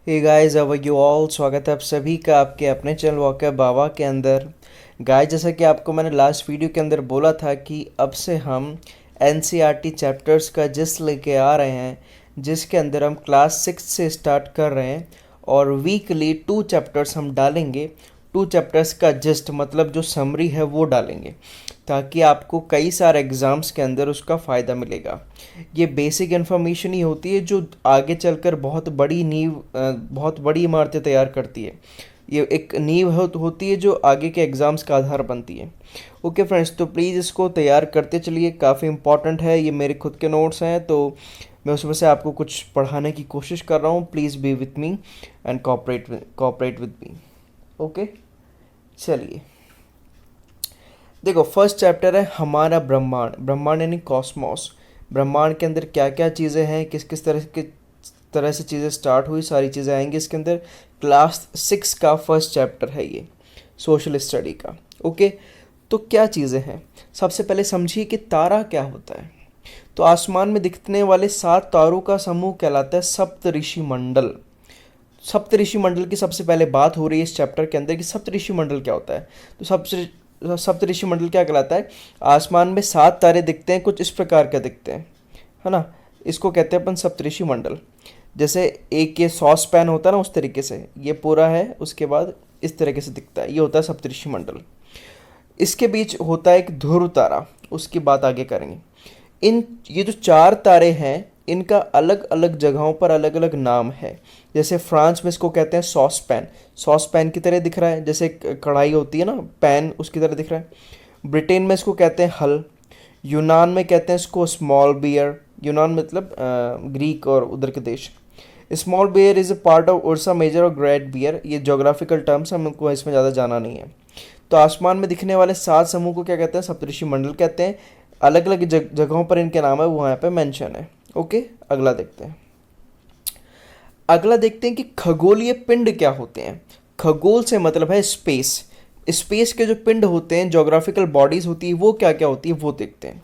Hey guys, how are you all. स्वागत है आप सभी का आपके अपने चैनल वॉकर बाबा के अंदर। गाइस, जैसा कि आपको मैंने लास्ट वीडियो के अंदर बोला था कि अब से हम एनसीईआरटी चैप्टर्स का जिस्ट लेके आ रहे हैं, जिसके अंदर हम क्लास 6 से स्टार्ट कर रहे हैं और वीकली 2 चैप्टर्स हम डालेंगे। 2 चैप्टर्स का जिस्ट मतलब जो समरी है वो डालेंगे, ताकि आपको कई सारे एग्ज़ाम्स के अंदर उसका फ़ायदा मिलेगा। ये बेसिक इन्फॉर्मेशन ही होती है जो आगे चलकर बहुत बड़ी इमारतें तैयार करती है। ये एक नींव होती है जो आगे के एग्ज़ाम्स का आधार बनती है। ओके फ्रेंड्स, तो प्लीज़ इसको तैयार करते चलिए, काफ़ी इंपॉर्टेंट है। ये मेरे खुद के नोट्स हैं, तो मैं उसमें से आपको कुछ पढ़ाने की कोशिश कर रहा हूँ। Please be with me and cooperate with me. Okay, चलिए देखो, फर्स्ट चैप्टर है हमारा ब्रह्मांड। ब्रह्मांड यानी कॉस्मॉस। ब्रह्मांड के अंदर क्या क्या चीज़ें हैं, किस किस तरह से चीज़ें स्टार्ट हुई, सारी चीज़ें आएंगी इसके अंदर। क्लास 6 का फर्स्ट चैप्टर है ये, सोशल स्टडी का। ओके, तो क्या चीज़ें हैं, सबसे पहले समझिए कि तारा क्या होता है। तो आसमान में दिखने वाले 7 तारों का समूह कहलाता है सप्तऋषि मंडल। सप्तऋषि मंडल की सबसे पहले बात हो रही है इस चैप्टर के अंदर कि सप्तऋषि मंडल क्या होता है। तो सप्तऋषि मंडल क्या कहलाता है? आसमान में 7 तारे दिखते हैं, कुछ इस प्रकार के दिखते हैं, है ना। इसको कहते हैं अपन सप्तऋषि मंडल। जैसे एक ये सॉस पैन होता है ना, उस तरीके से ये पूरा है, उसके बाद इस तरीके से दिखता है, ये होता है सप्तऋषि मंडल। इसके बीच होता है एक ध्रुव तारा, उसकी बात आगे करेंगे। ये जो 4 तारे हैं, इनका अलग अलग जगहों पर अलग अलग नाम है। जैसे फ्रांस में इसको कहते हैं सॉस पैन, सॉस पैन की तरह दिख रहा है, जैसे कढ़ाई होती है ना, पैन उसकी तरह दिख रहा है। ब्रिटेन में इसको कहते हैं हल। यूनान में कहते हैं इसको स्मॉल बियर। यूनान मतलब ग्रीक और उधर के देश। Small bear is a part of Ursa Major और ग्रेट बियर। ये जोग्राफिकल टर्म्स, हमको इसमें ज़्यादा जाना नहीं है। तो आसमान में दिखने वाले 7 समूह को क्या कहते हैं? सप्तऋषि मंडल कहते हैं। अलग अलग जगहों पर इनके नाम है, वो यहाँ पे मेंशन है। ओके, अगला देखते हैं। अगला देखते हैं कि खगोलीय पिंड क्या होते हैं। खगोल से मतलब है स्पेस। स्पेस के जो पिंड होते हैं, ज्योग्राफिकल बॉडीज होती है, वो क्या क्या होती है वो देखते हैं।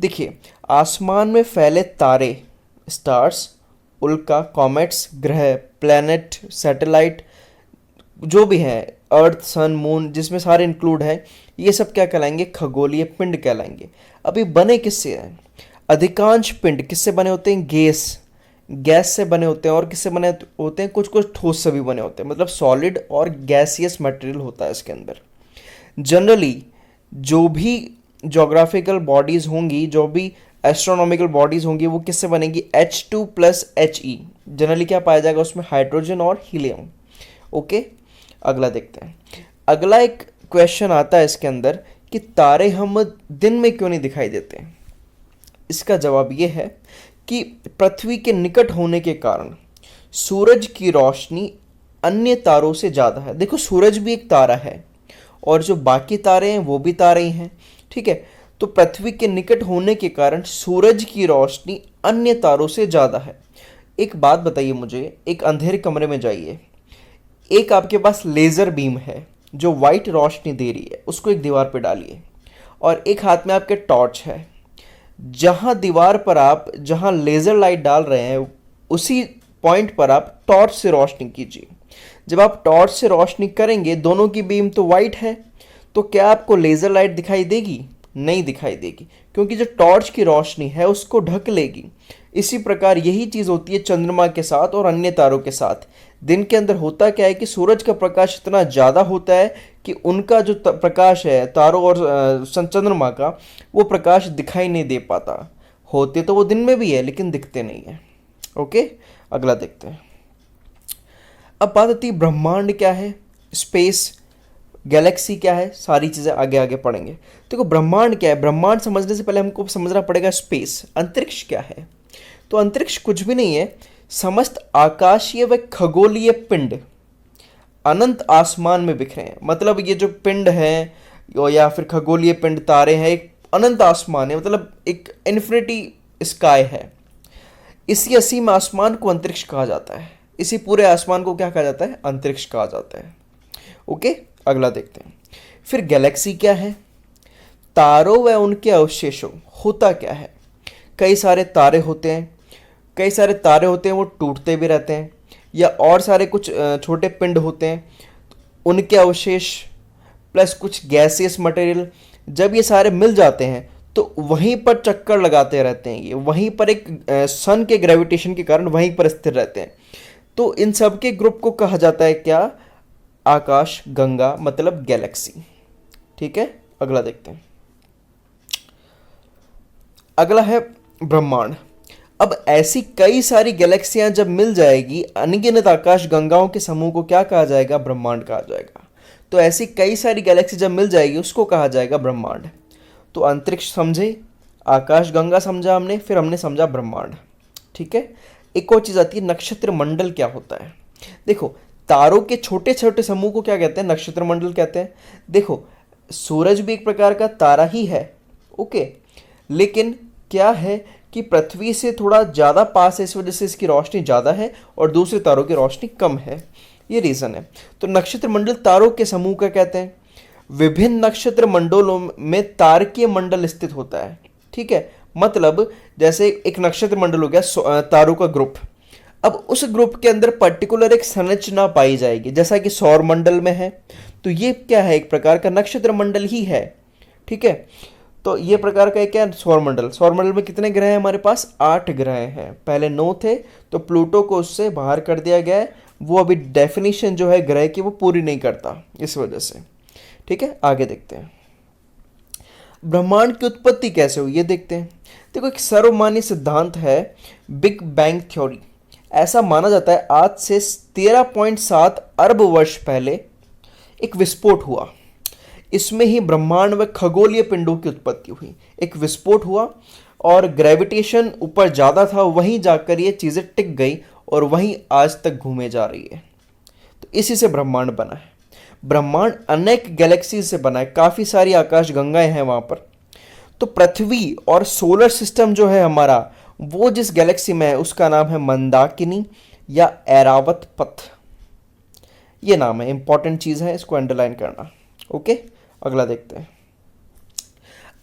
देखिए, आसमान में फैले तारे, स्टार्स, उल्का, कॉमेट्स, ग्रह, प्लैनेट, सैटेलाइट, जो भी हैं, अर्थ, सन, मून, जिसमें सारे इंक्लूड हैं, ये सब क्या कहलाएंगे? खगोलीय पिंड कहलाएंगे। अभी बने किससे हैं? अधिकांश पिंड किससे बने होते हैं? गैस से बने होते हैं। और किससे बने होते हैं? कुछ कुछ ठोस से भी बने होते हैं, मतलब सॉलिड और गैसियस मटेरियल होता है इसके अंदर। जनरली जो भी जोग्राफिकल बॉडीज़ होंगी, जो भी एस्ट्रोनॉमिकल बॉडीज़ होंगी, वो किससे बनेगी? H2 plus He। जनरली क्या पाया जाएगा उसमें? हाइड्रोजन और हीलियम। ओके, अगला देखते हैं। अगला एक क्वेश्चन आता है इसके अंदर कि तारे हम दिन में क्यों नहीं दिखाई देते हैं। इसका जवाब ये है कि पृथ्वी के निकट होने के कारण सूरज की रोशनी अन्य तारों से ज़्यादा है। देखो, सूरज भी एक तारा है और जो बाकी तारे हैं वो भी तारे ही हैं, ठीक है। तो पृथ्वी के निकट होने के कारण सूरज की रोशनी अन्य तारों से ज़्यादा है। एक बात बताइए मुझे, एक अंधेरे कमरे में जाइए, एक आपके पास लेज़र बीम है जो वाइट रोशनी दे रही है, उसको एक दीवार पर डालिए, और एक हाथ में आपके टॉर्च है। जहां दीवार पर आप जहां लेज़र लाइट डाल रहे हैं, उसी पॉइंट पर आप टॉर्च से रोशनी कीजिए। जब आप टॉर्च से रोशनी करेंगे, दोनों की बीम तो वाइट है, तो क्या आपको लेज़र लाइट दिखाई देगी? नहीं दिखाई देगी, क्योंकि जो टॉर्च की रोशनी है उसको ढक लेगी। इसी प्रकार यही चीज़ होती है चंद्रमा के साथ और अन्य तारों के साथ। दिन के अंदर होता क्या है कि सूरज का प्रकाश इतना ज़्यादा होता है कि उनका जो प्रकाश है तारों और चंद्रमा का, वो प्रकाश दिखाई नहीं दे पाता। होते तो वो दिन में भी है, लेकिन दिखते नहीं है। ओके, अगला देखते हैं। अब बात आती है ब्रह्मांड क्या है, स्पेस, गैलेक्सी क्या है, सारी चीज़ें आगे आगे पढ़ेंगे। देखो, ब्रह्मांड क्या है। ब्रह्मांड समझने से पहले हमको समझना पड़ेगा स्पेस, अंतरिक्ष क्या है। तो अंतरिक्ष कुछ भी नहीं है, समस्त आकाशीय व खगोलीय पिंड अनंत आसमान में बिखरे हैं। मतलब ये जो पिंड है या फिर खगोलीय पिंड, तारे हैं, एक अनंत आसमान है, मतलब एक इन्फिनिटी स्काई है। इसी असीम आसमान को अंतरिक्ष कहा जाता है। इसी पूरे आसमान को क्या कहा जाता है? अंतरिक्ष कहा जाता है। ओके, अगला देखते हैं। फिर गैलेक्सी क्या है, तारों व उनके अवशेषों, होता क्या है। कई सारे तारे होते हैं, वो टूटते भी रहते हैं। या और सारे कुछ छोटे पिंड होते हैं, उनके अवशेष प्लस कुछ गैसियस मटेरियल, जब ये सारे मिल जाते हैं तो वहीं पर चक्कर लगाते रहते हैं, ये वहीं पर एक सन के ग्रेविटेशन के कारण वहीं पर स्थिर रहते हैं। तो इन सब के ग्रुप को कहा जाता है क्या? आकाश गंगा, मतलब गैलेक्सी। ठीक है, अगला देखते हैं। अगला है ब्रह्मांड। अब ऐसी कई सारी गैलेक्सियां जब मिल जाएगी, अनगिनत आकाश गंगाओं के समूह को क्या कहा जाएगा? ब्रह्मांड कहा जाएगा। तो ऐसी कई सारी गैलेक्सी जब मिल जाएगी उसको कहा जाएगा ब्रह्मांड। तो अंतरिक्ष समझे, आकाश गंगा समझा हमने, फिर हमने समझा ब्रह्मांड। ठीक है, एक और चीज़ आती है, नक्षत्र मंडल क्या होता है? देखो, तारों के छोटे छोटे समूह को क्या कहते हैं? नक्षत्र मंडल कहते हैं। देखो, सूरज भी एक प्रकार का तारा ही है, ओके, लेकिन क्या है कि पृथ्वी से थोड़ा ज़्यादा पास है, इस वजह से इसकी रोशनी ज़्यादा है और दूसरे तारों की रोशनी कम है, ये रीज़न है। तो नक्षत्र मंडल तारों के समूह का कहते हैं। विभिन्न नक्षत्र मंडलों में तारकीय मंडल स्थित होता है। ठीक है, मतलब जैसे एक नक्षत्र मंडल हो गया तारों का ग्रुप, अब उस ग्रुप के अंदर पर्टिकुलर एक संरचना पाई जाएगी, जैसा कि सौर मंडल में है, तो ये क्या है? एक प्रकार का नक्षत्र मंडल ही है। ठीक है, तो ये प्रकार का क्या है? सौर मंडल। सौर मंडल में कितने ग्रह हैं हमारे पास? 8 ग्रह हैं। पहले 9 थे, तो प्लूटो को उससे बाहर कर दिया गया है, वो अभी डेफिनेशन जो है ग्रह की वो पूरी नहीं करता, इस वजह से। ठीक है, आगे देखते हैं। ब्रह्मांड की उत्पत्ति कैसे हुई ये देखते हैं। देखो, एक सर्वमान्य सिद्धांत है बिग बैंग थ्योरी। ऐसा माना जाता है आज से 13.7 अरब वर्ष पहले एक विस्फोट हुआ, इसमें ही ब्रह्मांड व खगोलीय पिंडों की उत्पत्ति हुई। एक विस्फोट हुआ और ग्रेविटेशन ऊपर ज़्यादा था, वहीं जाकर ये चीज़ें टिक गई और वहीं आज तक घूमे जा रही है। तो इसी से ब्रह्मांड बना है। ब्रह्मांड अनेक गैलेक्सी से बना है, काफ़ी सारी आकाश गंगाएं हैं वहाँ पर। तो पृथ्वी और सोलर सिस्टम जो है हमारा, वो जिस गैलेक्सी में है उसका नाम है मंदाकिनी या ऐरावत पथ, ये नाम है। इंपॉर्टेंट चीज़ है, इसको अंडरलाइन करना। ओके, अगला देखते हैं।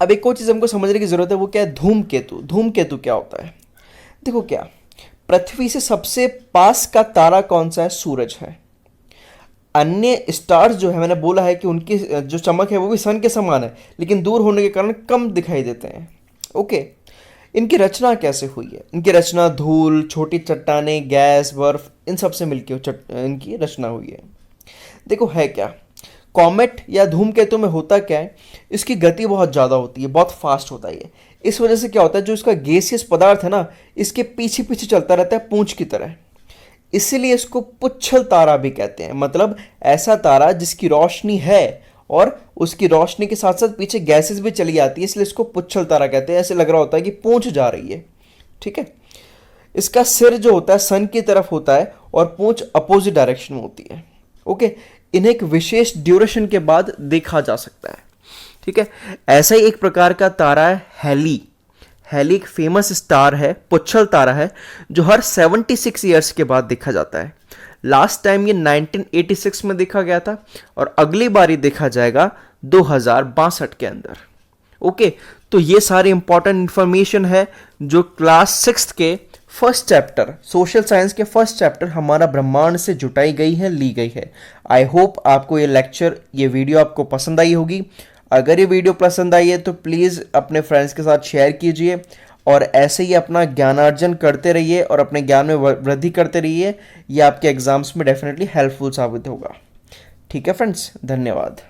अब एक और चीज़ हमको समझने की ज़रूरत है, वो क्या है? धूमकेतु। धूमकेतु क्या होता है? देखो, क्या पृथ्वी से सबसे पास का तारा कौन सा है? सूरज है। अन्य स्टार्स जो है, मैंने बोला है कि उनकी जो चमक है वो भी सन के समान है, लेकिन दूर होने के कारण कम दिखाई देते हैं। ओके, इनकी रचना कैसे हुई है? इनकी रचना धूल, छोटी चट्टानें, गैस, बर्फ, इन सब से मिलकर इनकी रचना हुई है। देखो, है क्या? कॉमेट या धूमकेतु में होता क्या है? इसकी गति बहुत ज़्यादा होती है, बहुत फास्ट होता है ये। इस वजह से क्या होता है, जो इसका गैसियस पदार्थ है ना, इसके पीछे पीछे चलता रहता है पूंछ की तरह, इसीलिए इसको पुच्छल तारा भी कहते हैं। मतलब ऐसा तारा जिसकी रोशनी है और उसकी रोशनी के साथ साथ पीछे गैसेस भी चली आती है, इसलिए इसको पुच्छल तारा कहते हैं। ऐसे लग रहा होता है कि पूंछ जा रही है। ठीक है, इसका सिर जो होता है सन की तरफ होता है और पूंछ अपोजिट डायरेक्शन में होती है। ओके, इन्हें एक विशेष ड्यूरेशन के बाद देखा जा सकता है। ठीक है, ऐसा ही एक प्रकार का तारा है हैली। हैली एक फेमस स्टार है, पुच्छल तारा है, जो हर 76 ईयर्स के बाद देखा जाता है। लास्ट टाइम ये 1986 में देखा गया था और अगली बार ये देखा जाएगा 2062 के अंदर। ओके, तो ये सारी इंपॉर्टेंट इंफॉर्मेशन है जो क्लास 6 के फर्स्ट चैप्टर, सोशल साइंस के फर्स्ट चैप्टर हमारा ब्रह्मांड से जुटाई गई है, ली गई है। आई होप आपको ये लेक्चर, ये वीडियो आपको पसंद आई होगी। अगर ये वीडियो पसंद आई है तो प्लीज़ अपने फ्रेंड्स के साथ शेयर कीजिए और ऐसे ही अपना ज्ञानार्जन करते रहिए और अपने ज्ञान में वृद्धि करते रहिए। ये आपके एग्जाम्स में डेफिनेटली हेल्पफुल साबित होगा। ठीक है फ्रेंड्स, धन्यवाद।